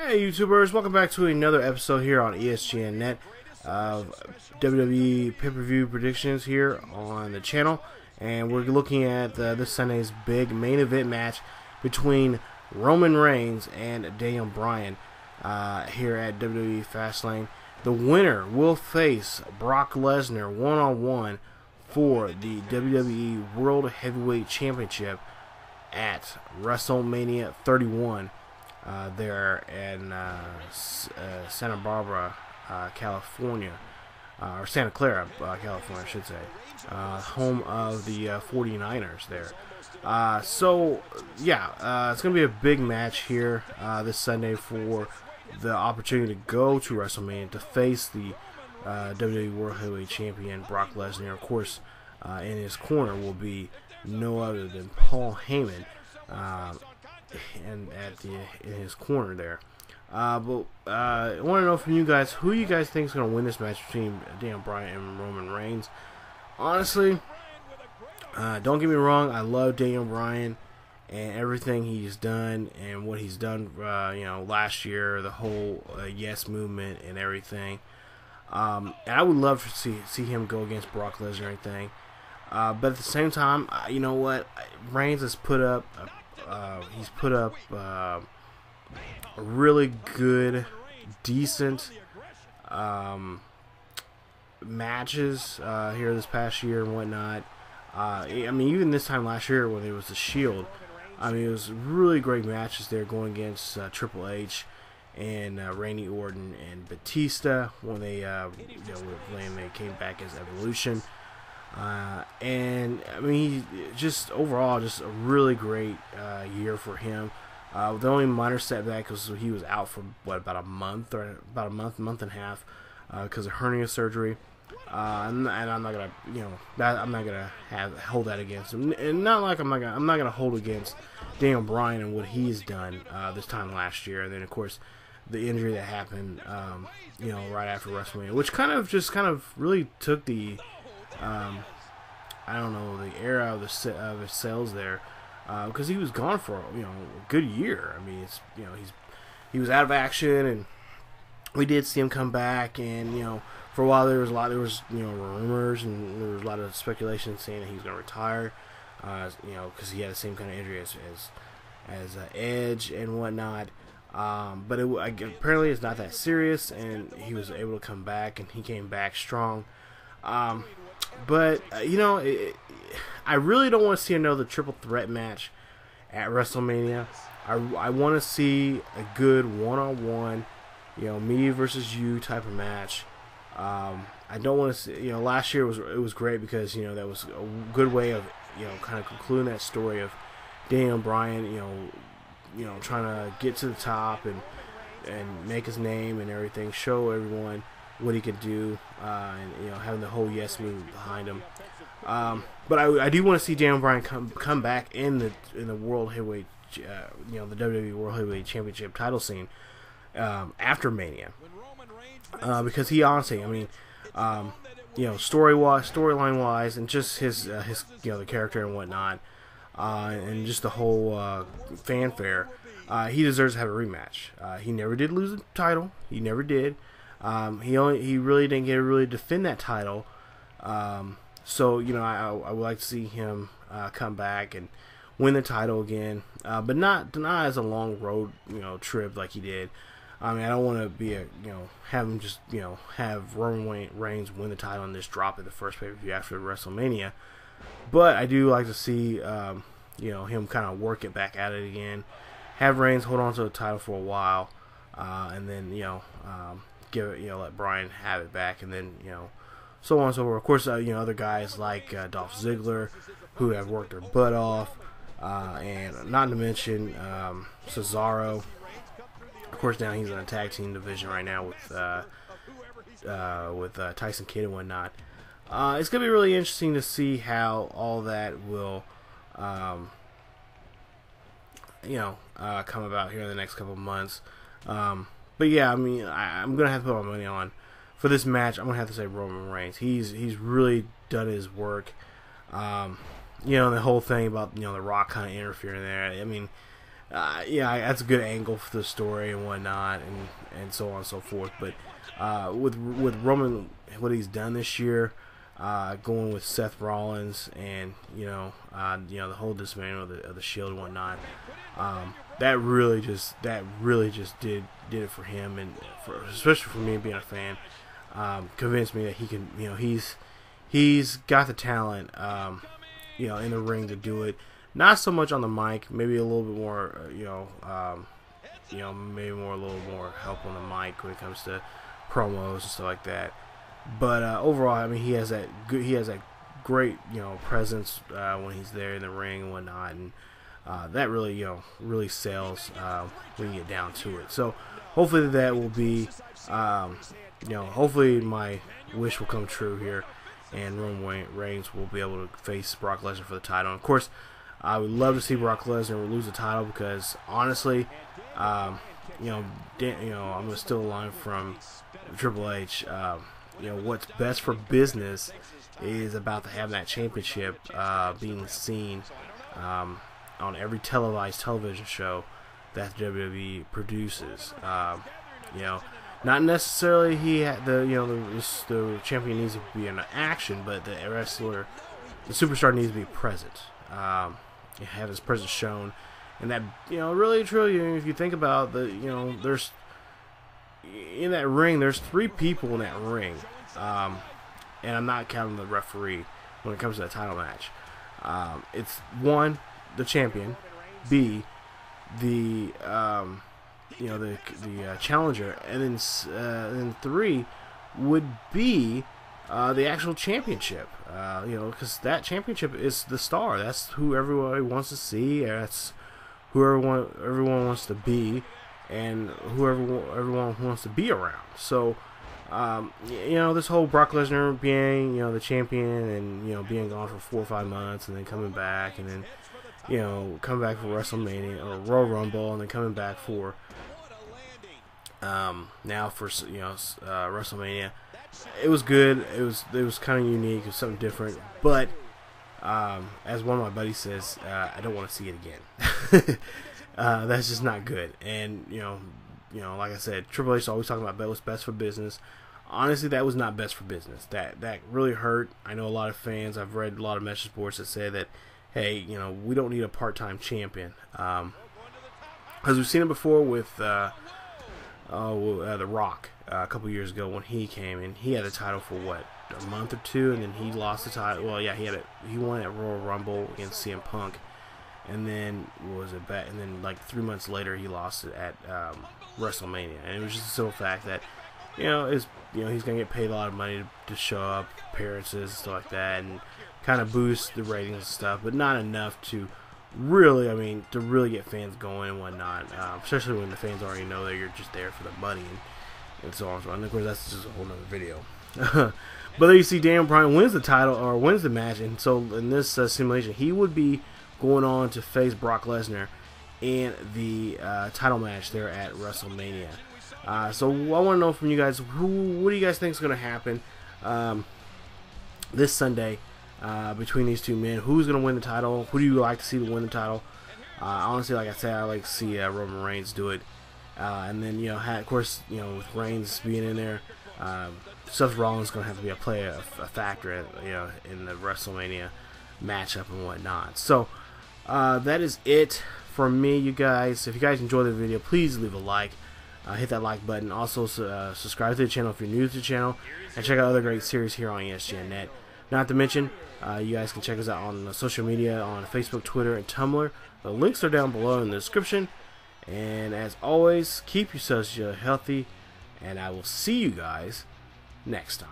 Hey YouTubers, welcome back to another episode here on ESGNet of WWE Pay-Per-View predictions here on the channel. And we're looking at this Sunday's big main event match between Roman Reigns and Bryan here at WWE Fast Line. The winner will face Brock Lesnar one-on-one for the WWE World Heavyweight Championship at Wrestlemania 31. There in Santa Barbara, California, or Santa Clara, California, I should say, home of the 49ers there. So, yeah, it's going to be a big match here this Sunday for the opportunity to go to WrestleMania to face the WWE World Heavyweight Champion Brock Lesnar. Of course, in his corner will be no other than Paul Heyman. And in his corner there. I want to know from you guys who you guys think is going to win this match between Bryan and Roman Reigns. Honestly, don't get me wrong, I love Bryan and everything he's done and what he's done. Last year, the whole Yes movement and everything. And I would love to see him go against Brock Lesnar and everything. But at the same time, you know what? Reigns has put up. He's put up really good, decent matches here this past year and whatnot. I mean, even this time last year when it was the Shield, I mean, it was really great matches there going against Triple H and Randy Orton and Batista when they when they came back as Evolution. And I mean, just overall, just a really great year for him. The only minor setback was he was out for about a month and a half, because of hernia surgery. And I'm not gonna, I'm not gonna hold that against him. And not like I'm not gonna hold against Bryan and what he's done this time last year. And then of course the injury that happened, right after WrestleMania, which kind of really took the I don't know, the air out of his sails there, because he was gone for a good year. I mean, it's he was out of action, and we did see him come back, and for a while there was rumors and there was a lot of speculation saying that he was going to retire, because he had the same kind of injury as Edge and whatnot. But apparently it's not that serious, and he was able to come back, and he came back strong. But I really don't want to see another triple threat match at WrestleMania. I want to see a good one-on-one, me versus you type of match. I don't want to see, last year it was great because that was a good way of kind of concluding that story of Bryan, trying to get to the top and make his name and everything, show everyone what he could do, and having the whole Yes movement behind him. But I do want to see Bryan come back in the World Heavyweight, the WWE World Heavyweight Championship title scene after Mania, because he honestly, I mean, storyline wise, and just his the character and whatnot, and just the whole fanfare, he deserves to have a rematch. He never did lose the title. He never did. He really didn't get to really defend that title. So I would like to see him come back and win the title again, but not as a long road trip like he did. I mean, I don't want to be have him just have Roman Reigns win the title and just drop it the first pay-per-view after WrestleMania. But I do like to see him kind of work it back at it again, have Reigns hold on to the title for a while, and then give it, let Bryan have it back, and then so on and so forth. Of course, other guys like Dolph Ziggler, who have worked their butt off, and not to mention Cesaro. Of course, now he's in a tag team division right now with Tyson Kidd and whatnot. It's gonna be really interesting to see how all that will come about here in the next couple of months. But yeah, I mean, I'm gonna have to put my money on for this match. I'm gonna have to say Roman Reigns. He's really done his work. The whole thing about The Rock kind of interfering there. I mean, yeah, that's a good angle for the story and whatnot, and so on and so forth. But with Roman, what he's done this year, going with Seth Rollins, and the whole dismantling of the Shield and whatnot, that really just did it for him, and especially for me being a fan, convinced me that he can, he's got the talent, in the ring to do it. Not so much on the mic, maybe a little bit more, maybe a little more help on the mic when it comes to promos and stuff like that. But overall, I mean, he has that great, presence when he's there in the ring and whatnot, and that really, really sells when you get down to it. So hopefully that will be, hopefully my wish will come true here, and Roman Reigns will be able to face Brock Lesnar for the title. And of course, I would love to see Brock Lesnar lose the title, because honestly, I'm gonna steal a line from Triple H. What's best for business is about to have that championship being seen on every televised television show that the WWE produces. Not necessarily the champion needs to be in action, but the wrestler, the superstar, needs to be present. Have his presence shown, and that really truly, if you think about there's in that ring, there's 3 people in that ring, and I'm not counting the referee when it comes to that title match. It's 1, the champion; B, the challenger, and then 3 would be the actual championship. Because that championship is the star. That's who everyone wants to see. That's who everyone wants to be, and who everyone wants to be around. So, this whole Brock Lesnar being, the champion, and being gone for 4 or 5 months, and then coming back, and then coming back for WrestleMania or Royal Rumble, and then coming back for now for WrestleMania. It was good. It was kind of unique. It was something different. But as one of my buddies says, I don't want to see it again. That's just not good. And like I said, Triple H is always talking about what's best for business. Honestly, that was not best for business. That really hurt. I know a lot of fans. I've read a lot of message boards that say that, hey, we don't need a part-time champion. Because we've seen it before with The Rock. A couple years ago when he came in, he had the title for a month or 2, and then he lost the title. Well, yeah, he won at Royal Rumble against CM Punk, and then and then like 3 months later he lost it at WrestleMania. And it was just a simple fact that he's gonna get paid a lot of money to show up, appearances, stuff like that, and kind of boost the ratings and stuff, but not enough to really, to really get fans going and whatnot, especially when the fans already know that you're just there for the money and so on. And of course, that's just a whole nother video. But there you see, Bryan wins the title, or wins the match, and so in this simulation, he would be going on to face Brock Lesnar in the title match there at WrestleMania. So I want to know from you guys, what do you guys think is going to happen this Sunday between these 2 men? Who's going to win the title? Who do you like to see win the title? Honestly, like I said, I like to see Roman Reigns do it. And then, of course, with Reigns being in there, Seth Rollins is going to have to be a factor, in the WrestleMania matchup and whatnot. So, that is it from me, you guys. If you guys enjoyed the video, please leave a like. Hit that like button. Also, subscribe to the channel if you're new to the channel, and check out other great series here on ESGNet. Not to mention, you guys can check us out on social media, on Facebook, Twitter, and Tumblr. The links are down below in the description. And as always, keep yourselves healthy, and I will see you guys next time.